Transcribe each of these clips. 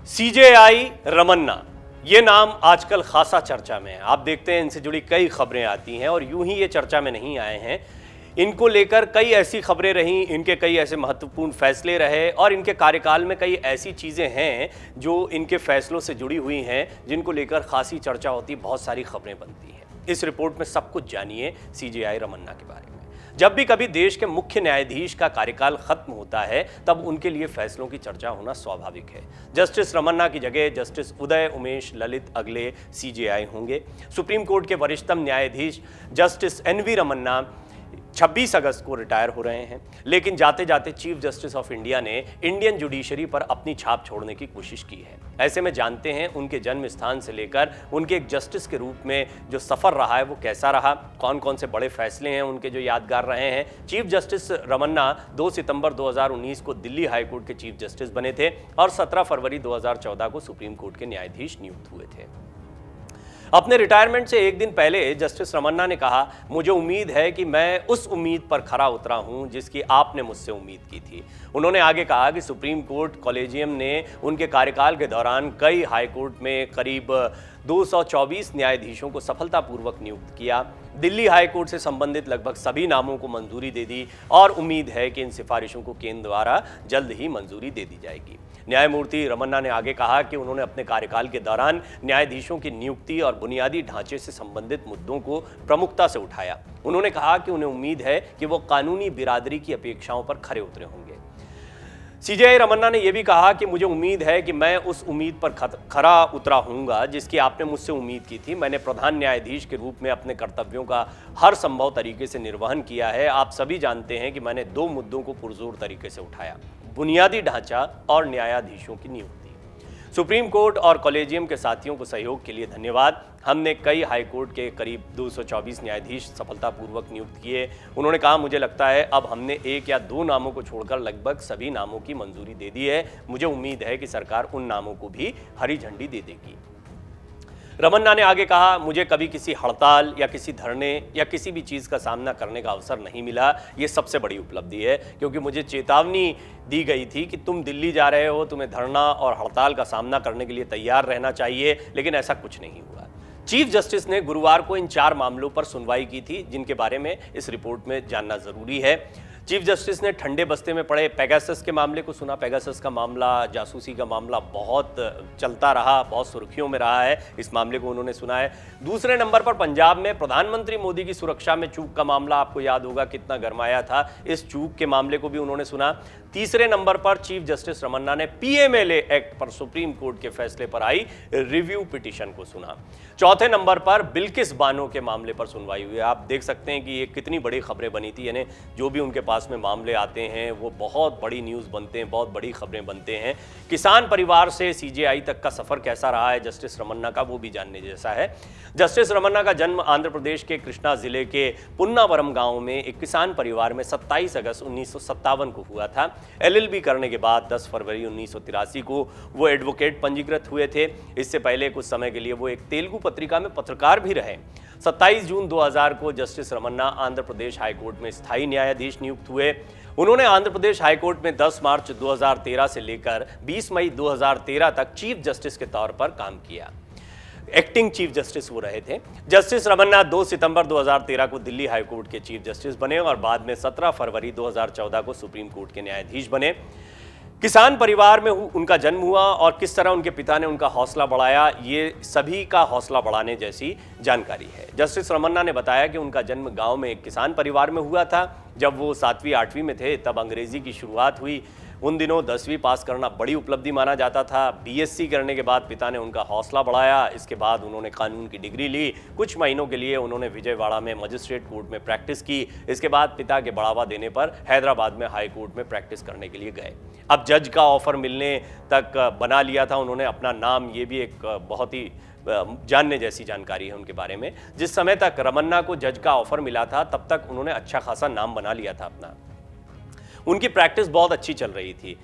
CJI Ramana, ये नाम आजकल खासा चर्चा में है। आप देखते हैं इनसे जुड़ी कई खबरें आती हैं और यूं ही ये चर्चा में नहीं आए हैं। इनको लेकर कई ऐसी खबरें रहीं, इनके कई ऐसे महत्वपूर्ण फैसले रहे और इनके कार्यकाल में कई ऐसी चीज़ें हैं जो इनके फैसलों से जुड़ी हुई हैं, जिनको लेकर खासी चर्चा होती, बहुत सारी खबरें बनती हैं। इस रिपोर्ट में सब कुछ जानिए सीजेआई रमन्ना के बारे में। जब भी कभी देश के मुख्य न्यायाधीश का कार्यकाल खत्म होता है, तब उनके लिए फैसलों की चर्चा होना स्वाभाविक है। जस्टिस रमन्ना की जगह जस्टिस उदय उमेश ललित अगले सीजेआई होंगे। सुप्रीम कोर्ट के वरिष्ठतम न्यायाधीश जस्टिस एनवी रमन्ना 26 अगस्त को रिटायर हो रहे हैं, लेकिन जाते जाते चीफ जस्टिस ऑफ इंडिया ने इंडियन जुडिशरी पर अपनी छाप छोड़ने की कोशिश की है। ऐसे में जानते हैं उनके जन्म स्थान से लेकर उनके एक जस्टिस के रूप में जो सफर रहा है वो कैसा रहा, कौन कौन से बड़े फैसले हैं उनके जो यादगार रहे हैं। चीफ जस्टिस रमन्ना 2 सितंबर 2019 को दिल्ली हाई कोर्ट के चीफ जस्टिस बने थे और 17 फरवरी 2014 को सुप्रीम कोर्ट के न्यायाधीश नियुक्त हुए थे। अपने रिटायरमेंट से एक दिन पहले जस्टिस रमन्ना ने कहा, मुझे उम्मीद है कि मैं उस उम्मीद पर खरा उतरा हूं जिसकी आपने मुझसे उम्मीद की थी। उन्होंने आगे कहा कि सुप्रीम कोर्ट कॉलेजियम ने उनके कार्यकाल के दौरान कई हाई कोर्ट में करीब 224 न्यायाधीशों को सफलतापूर्वक नियुक्त किया। दिल्ली हाई कोर्ट से संबंधित लगभग सभी नामों को मंजूरी दे दी और उम्मीद है कि इन सिफारिशों को केंद्र द्वारा जल्द ही मंजूरी दे दी जाएगी। न्यायमूर्ति रमन्ना ने आगे कहा कि उन्होंने अपने कार्यकाल के दौरान न्यायाधीशों की नियुक्ति और बुनियादी ढांचे से संबंधित मुद्दों को प्रमुखता से उठाया। उन्होंने कहा कि उन्हें उम्मीद है कि वो कानूनी बिरादरी की अपेक्षाओं पर खरे उतरे होंगे। सीजेआई रमन्ना ने यह भी कहा कि मुझे उम्मीद है कि मैं उस उम्मीद पर खरा उतरा हूंगा जिसकी आपने मुझसे उम्मीद की थी। मैंने प्रधान न्यायाधीश के रूप में अपने कर्तव्यों का हर संभव तरीके से निर्वहन किया है। आप सभी जानते हैं कि मैंने 2 मुद्दों को पुरजोर तरीके से उठाया, बुनियादी ढांचा और न्यायाधीशों की नियुक्ति। सुप्रीम कोर्ट और कॉलेजियम के साथियों को सहयोग के लिए धन्यवाद। हमने कई हाई कोर्ट के करीब 224 न्यायाधीश सफलतापूर्वक नियुक्त किए। उन्होंने कहा, मुझे लगता है अब हमने 1 या 2 नामों को छोड़कर लगभग सभी नामों की मंजूरी दे दी है। मुझे उम्मीद है कि सरकार उन नामों को भी हरी झंडी दे देगी। रमन्ना ने आगे कहा, मुझे कभी किसी हड़ताल या किसी धरने या किसी भी चीज़ का सामना करने का अवसर नहीं मिला। ये सबसे बड़ी उपलब्धि है, क्योंकि मुझे चेतावनी दी गई थी कि तुम दिल्ली जा रहे हो, तुम्हें धरना और हड़ताल का सामना करने के लिए तैयार रहना चाहिए, लेकिन ऐसा कुछ नहीं हुआ। चीफ जस्टिस ने गुरुवार को इन 4 मामलों पर सुनवाई की थी, जिनके बारे में इस रिपोर्ट में जानना जरूरी है। चीफ जस्टिस ने ठंडे बस्ते में पड़े पेगासस के मामले को सुना। पेगासस का मामला, जासूसी का मामला बहुत चलता रहा, बहुत सुर्खियों में रहा है। इस मामले को उन्होंने सुना है। दूसरे नंबर पर पंजाब में प्रधानमंत्री मोदी की सुरक्षा में चूक का मामला, आपको याद होगा कितना गरमाया था। इस चूक के मामले को भी उन्होंने सुना। तीसरे नंबर पर चीफ जस्टिस रमन्ना ने पीएमएलए एक्ट पर सुप्रीम कोर्ट के फैसले पर आई रिव्यू पिटीशन को सुना। चौथे नंबर पर बिल्किस बानो के मामले पर सुनवाई हुई। आप देख सकते हैं कि ये कितनी बड़ी खबरें बनी थी, यानी जो भी उनके पास में मामले आते हैं वो बहुत बड़ी न्यूज़ बनते हैं, बहुत बड़ी खबरें बनते हैं। किसान परिवार से सीजेआई तक का सफ़र कैसा रहा है जस्टिस रमन्ना का, वो भी जानने जैसा है। जस्टिस रमन्ना का जन्म आंध्र प्रदेश के कृष्णा जिले के पुन्नावरम गांव में एक किसान परिवार में 27 अगस्त 1957 को हुआ था। एलएलबी करने के बाद 10 फरवरी 1983 को वो एडवोकेट पंजीकृत हुए थे। इससे पहले कुछ समय के लिए वो एक तेलुगु पत्रिका में पत्रकार भी रहे। 27 जून 2000 को जस्टिस रमन्ना आंध्र प्रदेश हाईकोर्ट में स्थायी न्यायाधीश नियुक्त हुए। उन्होंने आंध्र प्रदेश हाईकोर्ट में 10 मार्च 2013 से लेकर 20 मई 2013 तक चीफ जस्टिस के तौर पर काम किया। एक्टिंग चीफ जस्टिस वो रहे थे। जस्टिस रमन्ना 2 सितंबर 2013 को दिल्ली हाईकोर्ट के चीफ जस्टिस बने और बाद में 17 फरवरी 2014 को सुप्रीम कोर्ट के न्यायाधीश बने। किसान परिवार में उनका जन्म हुआ और किस तरह उनके पिता ने उनका हौसला बढ़ाया, ये सभी का हौसला बढ़ाने जैसी जानकारी है। जस्टिस रमन्ना ने बताया कि उनका जन्म गांव में एक किसान परिवार में हुआ था। जब वो 7वीं 8वीं में थे तब अंग्रेजी की शुरुआत हुई। उन दिनों 10वीं पास करना बड़ी उपलब्धि माना जाता था। बीएससी करने के बाद पिता ने उनका हौसला बढ़ाया। इसके बाद उन्होंने कानून की डिग्री ली। कुछ महीनों के लिए उन्होंने विजयवाड़ा में मजिस्ट्रेट कोर्ट में प्रैक्टिस की। इसके बाद पिता के बढ़ावा देने पर हैदराबाद में हाई कोर्ट में प्रैक्टिस करने के लिए गए। अब जज का ऑफर मिलने तक बना लिया था उन्होंने अपना नाम। ये भी एक बहुत ही जानने जैसी जानकारी है उनके बारे में। जिस समय तक रमन्ना को जज का ऑफर मिला था तब तक उन्होंने अच्छा खासा नाम बना लिया था अपना। उनकी प्रैक्टिस बहुत अच्छी चल रही थी।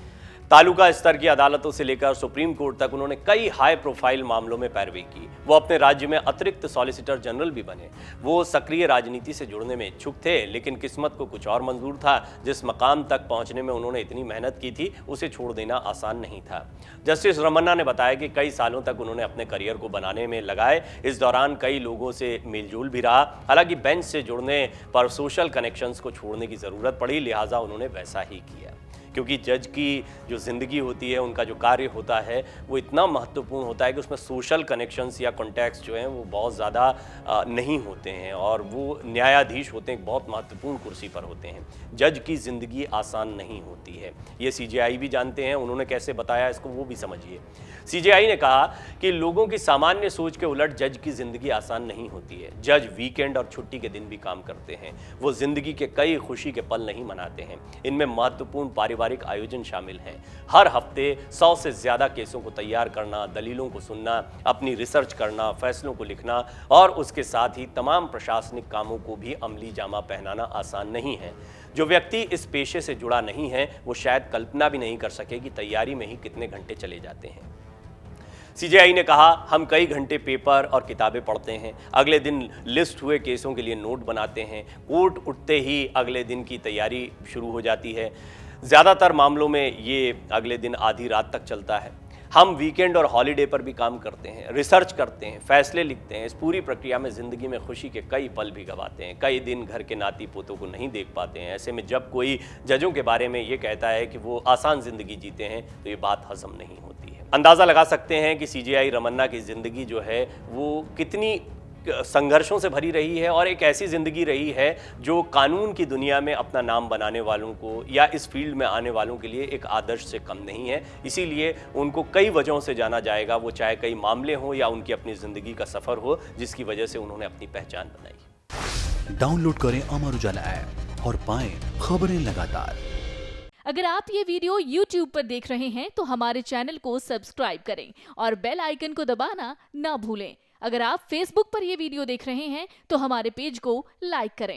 तालुका स्तर की अदालतों से लेकर सुप्रीम कोर्ट तक उन्होंने कई हाई प्रोफाइल मामलों में पैरवी की। वो अपने राज्य में अतिरिक्त सॉलिसिटर जनरल भी बने। वो सक्रिय राजनीति से जुड़ने में इच्छुक थे, लेकिन किस्मत को कुछ और मंजूर था। जिस मकाम तक पहुंचने में उन्होंने इतनी मेहनत की थी, उसे छोड़ देना आसान नहीं था। जस्टिस रमन्ना ने बताया कि कई सालों तक उन्होंने अपने करियर को बनाने में लगाए। इस दौरान कई लोगों से मेलजोल भी रहा। हालांकि बेंच से जुड़ने पर सोशल कनेक्शंस को छोड़ने की जरूरत पड़ी, लिहाजा उन्होंने वैसा ही किया। क्योंकि जज की जो ज़िंदगी होती है, उनका जो कार्य होता है, वो इतना महत्वपूर्ण होता है कि उसमें सोशल कनेक्शंस या कॉन्टैक्ट्स जो हैं वो बहुत ज़्यादा नहीं होते हैं, और वो न्यायाधीश होते हैं, एक बहुत महत्वपूर्ण कुर्सी पर होते हैं। जज की ज़िंदगी आसान नहीं होती है, ये सीजेआई भी जानते हैं। उन्होंने कैसे बताया इसको वो भी समझिए। सीजेआई ने कहा कि लोगों की सामान्य सोच के उलट जज की ज़िंदगी आसान नहीं होती है। जज वीकेंड और छुट्टी के दिन भी काम करते हैं। वो ज़िंदगी के कई खुशी के पल नहीं मनाते हैं। इनमें महत्वपूर्ण पारिवारिक आयोजन शामिल हैं। हर हफ्ते 100 से ज़्यादा केसों को तैयार करना, दलीलों को सुनना, अपनी रिसर्च करना, फैसलों को लिखना और उसके साथ ही तमाम प्रशासनिक कामों को भी अमली जामा पहनाना आसान नहीं है। जो व्यक्ति इस पेशे से जुड़ा नहीं है, वो शायद कल्पना भी नहीं कर सके कि तैयारी में ही कितने घंटे चले जाते हैं। सीजेआई ने कहा, हम कई घंटे पेपर और किताबें पढ़ते हैं, अगले दिन लिस्ट हुए केसों के लिए नोट बनाते हैं, कोर्ट उठते ही अगले दिन की तैयारी शुरू हो जाती है। ज़्यादातर मामलों में ये अगले दिन आधी रात तक चलता है। हम वीकेंड और हॉलीडे पर भी काम करते हैं, रिसर्च करते हैं, फैसले लिखते हैं। इस पूरी प्रक्रिया में ज़िंदगी में खुशी के कई पल भी गंवाते हैं। कई दिन घर के नाती पोतों को नहीं देख पाते हैं। ऐसे में जब कोई जजों के बारे में ये कहता है कि वो आसान ज़िंदगी जीते हैं, तो ये बात हजम नहीं होती है। अंदाज़ा लगा सकते हैं कि सीजेआई रमन्ना की ज़िंदगी जो है वो कितनी संघर्षों से भरी रही है, और एक ऐसी ज़िंदगी रही है जो कानून की दुनिया में अपना नाम बनाने वालों को या इस फील्ड में आने वालों के लिए एक आदर्श से कम नहीं है। इसीलिए उनको कई वजहों से जाना जाएगा, वो चाहे कई मामले हों या उनकी अपनी ज़िंदगी का सफ़र हो, जिसकी वजह से उन्होंने अपनी पहचान बनाई। डाउनलोड करें अमर उजाला ऐप और पाएं खबरें लगातार। अगर आप ये वीडियो YouTube पर देख रहे हैं तो हमारे चैनल को सब्सक्राइब करें और बेल आइकन को दबाना ना भूलें। अगर आप Facebook पर यह वीडियो देख रहे हैं तो हमारे पेज को लाइक करें।